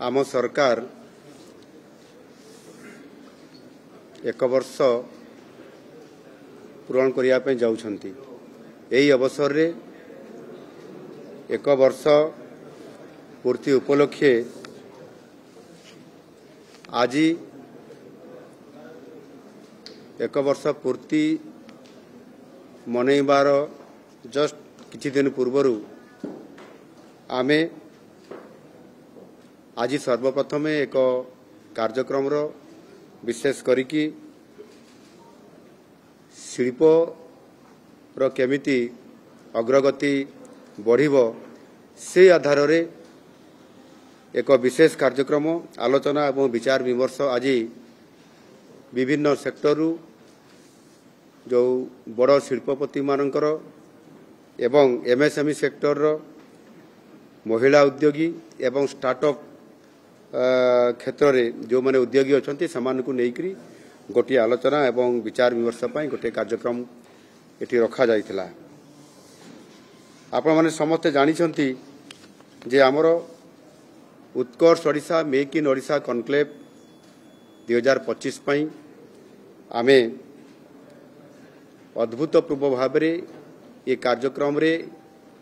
आम सरकार एक वर्ष पूरण करने जाउछंती। एही अवसर रे एक वर्ष पूर्ति उपलक्षे आज एक वर्ष पूर्ति मनइबार जस्ट किछि दिन पूर्वरु आमे आज सर्वप्रथम एक कार्यक्रम विशेष करिकी शिल्प केमिति अग्रगति बढ़िबो से आधार रे एक विशेष कार्यक्रम आलोचना एवं विचार विमर्श आज विभिन्न सेक्टर जो बड़ शिल्पपति मानकर एवं एमएसएमई सेक्टर महिला उद्योगी एवं स्टार्टअप क्षेत्र में जो माने उद्योगी अच्छा से लेकर गोटे आलोचना एवं विचार विमर्श गोटे कार्यक्रम ये रखा जाइथिला। आपण माने समस्ते जानिछंती जे आमर Utkarsh Odisha make in Odisha conclave 2025 पई आमे अद्भुतपूर्व भाव में ये कार्यक्रम रे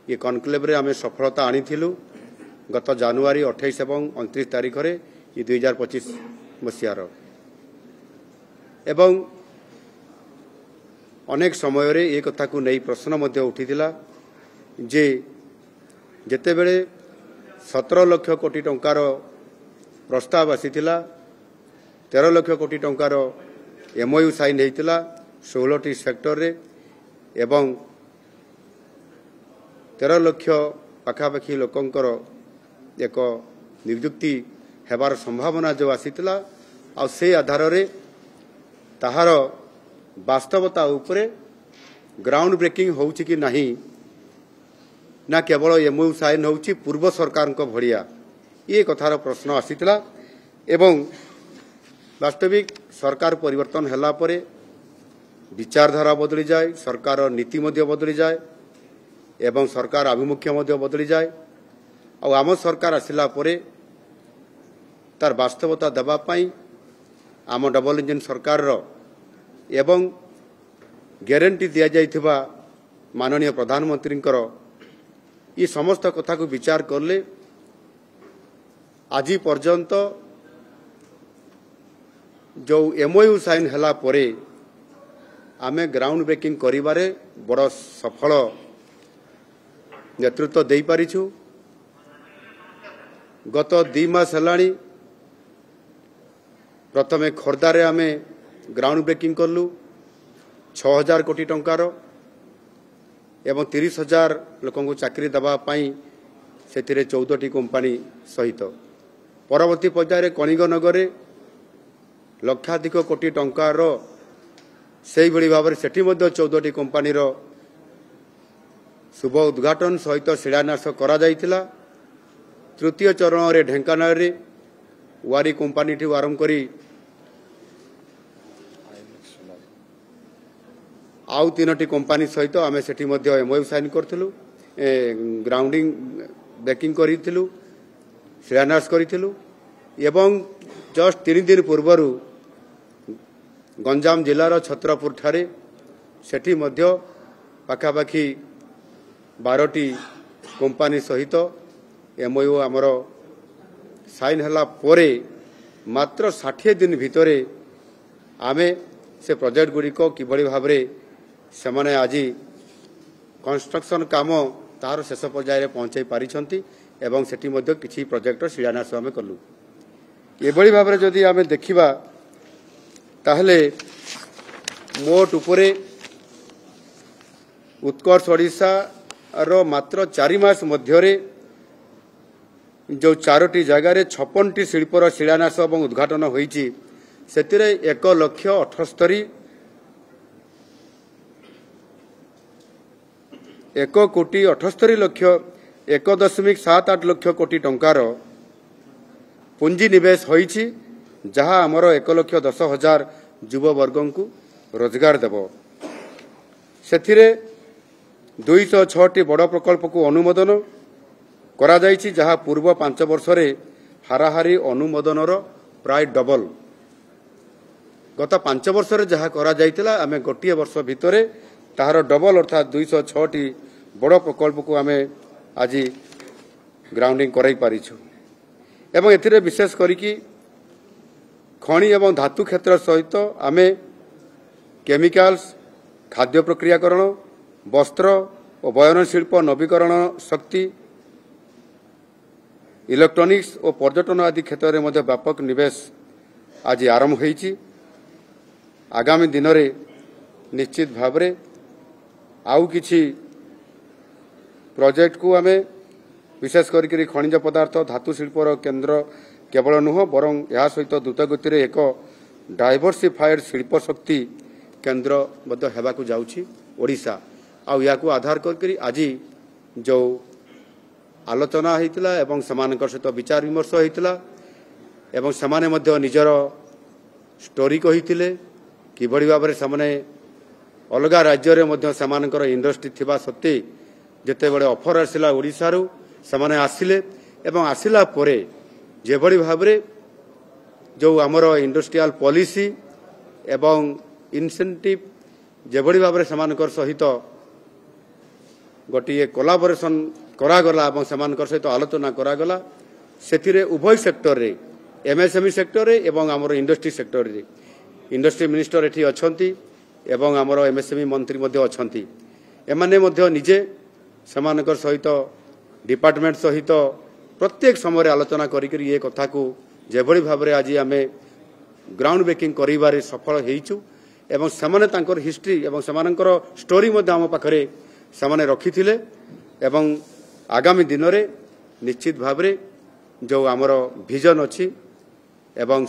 ये कनक्लेव रे आमे सफलता आनीथिलु। गत जनवरी 28 एवं 29 तारीख रे ये 2025 मसीहार एवं अनेक समय रे ये कथा को नहीं प्रश्न मध्य उठीथिला जे जेते बेले 17 लाख कोटी टंकार प्रस्ताव आसीथिला 13 लाख कोटी टंकार एमओयू साइन होइतिला 16टी सेक्टर रे एवं 13 लाख पाखापाखि लोकंकर एक नियुक्ति हेबार संभावना जो आसीतिला आ से आधार रे ताहार वास्तवता उपरे ग्राउंड ब्रेकिंग होउछि कि नहीं ना केवल एमओयू साइन होउछि पूर्व सरकार को भड़िया ये कथार प्रश्न आसीतिला एवं वास्तविक सरकार परिवर्तन हला परे विचारधारा बदली जाए सरकार नीति मध्य बदली जाए एवं सरकार आभिमुख्य मध्य बदली जाए और आम सरकार आसिला परे तार वास्तवता देबा पई आम डबल इंजन सरकार रो एवं ग्यारंटी दिया जाइथिबा माननीय प्रधानमंत्री ये समस्त कथा को विचार करले आज पर्यंत जो एमओयू साइन हला परे आमे ग्राउंड ब्रेकिंग करिबारे बड़ सफल नेतृत्व दे पारिछु। गत 2 मास हलाणी प्रथमे खोर्धारे आमे ग्राउंड ब्रेकिंग करलु 6000 कोटी टंकार एवं 30,000 लोकों को चाकरी दबा पाई से 14टी कंपनी सहित परवर्ती पर्यायर कणिगनगर लक्षाधिक कोटी टंकार से भाव में सेठी 14टी कंपनी शुभ उद्घाटन सहित शिलान्यास करा जाइथिला। तृतीय चरण में ढेंकानाल रे वारी कंपनी ठी आरंभ करी आउ 3टी कंपनी सहित आमे सेठी मध्य एमओयू साइन करथिलु ग्राउंडिंग ब्रेकिंग करिथिलु शिलान्यास करिथिलु एवं जस्ट 3 दिन पूर्वरु गंजाम जिलार छत्रपुर ठारे सेठी मध्य पाखापाखि 12टी कंपनी सहित एमओयू आमर साइन हला पोरे मात्र 60 दिन भितरे आमे से प्रोजेक्ट गुड़िक किभली भाव से माने आज कंस्ट्रक्शन काम तार शेष पर्यायर पहुंचाई पारिछंती एवं सेठी मध्य किछि प्रोजेक्ट शिलान्यास आमे कलु। एभली भाव जदि आमे देखिबा ताहले मोट उपरे उत्कर्ष ओडिशा रो मात्र 4 मास मध्यरे जो 4टी जगार 56टी शिल्पर शिलान्यास और उद्घाटन होईची सेतिरे 1,78,000 1,78,00,000 1.78 कोटी टंकार पुंजी निवेश होईची जहाँ आमर 1,10,000 युववर्ग को रोजगार देव। सेथिरे 206टी बड़ प्रकल्प को अनुमोदन करा जायछि जहाँ पूर्व 5 वर्ष रे ହାରାହାରି ଅନୁମୋଦନର ପ୍ରାୟ ଡବଲ गत 5 वर्ष जहाँ करा आमे गोटे वर्ष भितर ताहार डबल अर्थात 206 बड़ प्रकल्प को आमे आज ग्राउंडिंग कराई पारिछु एवं एथिरे विशेष करिकी खनि एवं धातु क्षेत्र सहित आमे केमिकल्स खाद्य प्रक्रियाकरण वस्त्र और बयन शिल्प नवीकरण शक्ति इलेक्ट्रोनिक्स और पर्यटन आदि क्षेत्र में व्यापक निवेश आज आरंभ होईछि। आगामी दिन में निश्चित भाव में आउ किछि प्रोजेक्ट को आमे विशेष करी खनिज पदार्थ धातु शिल्पर केन्द्र केवल नुह बरं या सहित द्रुत गति एक डाइवर्सिफाइड शिल्प शक्ति केन्द्र हेबाकु जाउछि ओडिशा आउ याकु आधार करी आज जो आलोचना होइतिला एवं समानकर सहित विचार विमर्श होइतिला एवं समाने मध्य निजर स्टोरी कहितिले किभଳି भाବରେ ସେମାନେ अलगा राज्य मध्य समानकर इंडस्ट्री थिबा सत्ते जेतेबेले ऑफर आसिला ओडिशारू ସେମାନେ आसिले एवं आसिला परे जेभଳି भाବରେ जो आमर इंडस्ट्रियल पॉलिसी एवं इनसेंटिव जेभଳି भाବରେ समानकर सहित गोटे कोलाबोरेशन करागला एवं समानकर सहित आलोचना करागला सेथिरे उभय सेक्टर रे एमएसएमई सेक्टर रे एवं आमर इंडस्ट्री सेक्टर रे इंडस्ट्री मिनिस्टर एठी अछंती एवं आमर एमएसएमई मंत्री मध्य अछंती एमाने मध्य निजे समानकर सहित डिपार्टमेंट सहित प्रत्येक समय आलोचना करिकरी ये कथा को जेभଳି भाବରେ आज आमे ग्राउंड ब्रेकिंग करिबारे सफल हेइछु एवं समाने तांकर हिस्ट्री एवं समानकर स्टोरी मध्य आम पाखरे समाने रखिथिले एवं आगामी दिन में निश्चित भावरे जो आमर विजन अच्छी एवं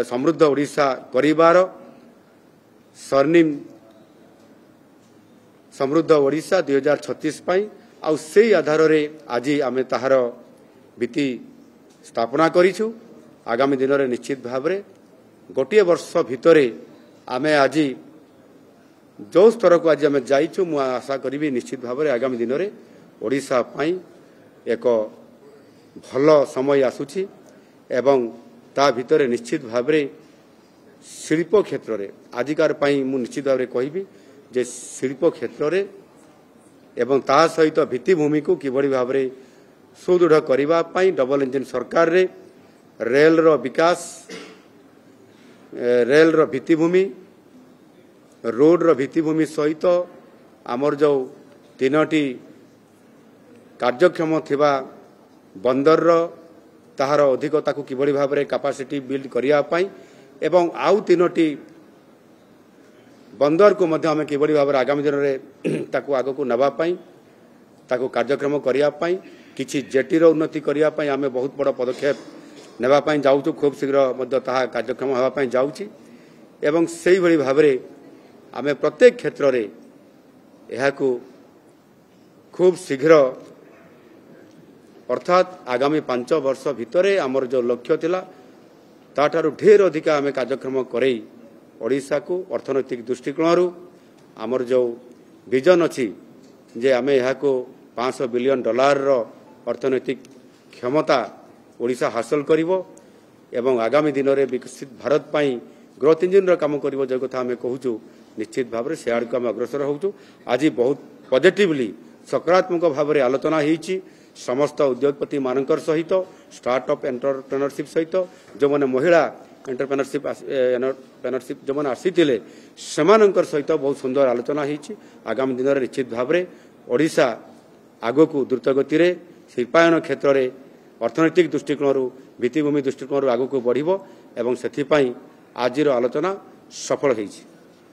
समृद्ध ओडिशा करिबार स्वर्णिम समृद्ध ओडिशा 2036 पाई आउ से आधार रे आज आमे ताहार भित्ति स्थापना करिछु। आगामी दिन में निश्चित भावरे गोटे वर्ष भितरे आमे आज जो स्तर को आज आमे जाइछु मु आशा करी निश्चित भावरे आगामी दिन में ओडिशा पाई एक भल समय आसुछि एवं ता भितर निश्चित भावरे शिल्प क्षेत्र रे आजिकार पाई मु निश्चित भावरे कहिबी जे शिल्प क्षेत्र रे एवं ता सहित भित्तिभूमि को किभଳି भावरे सुदृढ़ करिबा पाई डबल इंजन सरकार रे रेल रो विकास रेल रो भित्तिभूमि रोड रो भित्तिभूमि सहित आमर जो 3टी कार्यक्षम थिबा बंदर रो ताहार अधिकता को किभଳି भावरे कैपेसिटी बिल्ड करिया पाई एवं आउ 3टी बंदर को मध्य हमें किभଳି भावरे आगामी दिन रे ताकू आगो को नबा पाई ताकू कार्यक्रम करिया पाई किछि जेटी रो उन्नति करिया पाई हमें बहुत बड़ पदक्षेप नेबा पाई जाउछु खूब शीघ्र मध्य ताहा कार्यक्रम हवा पाई जाउछि एवं सेही भଳି भावरे हमें प्रत्येक क्षेत्र रे एहाकू खूब शीघ्र अर्थात आगामी 5 वर्ष भितरे आमर जो लक्ष्य थिला ताठारु ढेर अधिका आमे कार्यक्रम करई ओडिशा को अर्थनैतिक दृष्टिकोण आमर जो विजन अच्छी जे आमे एहाको $500 बिलियन रो अर्थनैतिक क्षमता ओडिशा हासिल करिवो एवं आगामी दिन में विकसित भारत पाई ग्रोथ इंजिन रो काम करिवो जो कथा आमे कहूचु निश्चित भाव में सेआड़ को आम अग्रसर होचु। आज बहुत पॉजिटिवली सकारात्मक भाव में आलोचना होईची समस्त उद्योगपति मानकर सहित स्टार्टअप एंटरप्रेन्योरशिप सहित जो माने महिला एंटरप्रेन्योरशिप जो माने आसीथिले समानकर सहित बहुत सुंदर आलोचना होईची। आगामी दिन में निश्चित भाव में ओडिशा आगो को द्रुत गति रे शिल्पायन क्षेत्र में अर्थनैतिक दृष्टिकोण भित्तिभूमि दृष्टिकोण आगो को बढ़िबो एवं सेथिपाई आजिर आलोचना सफल होईची।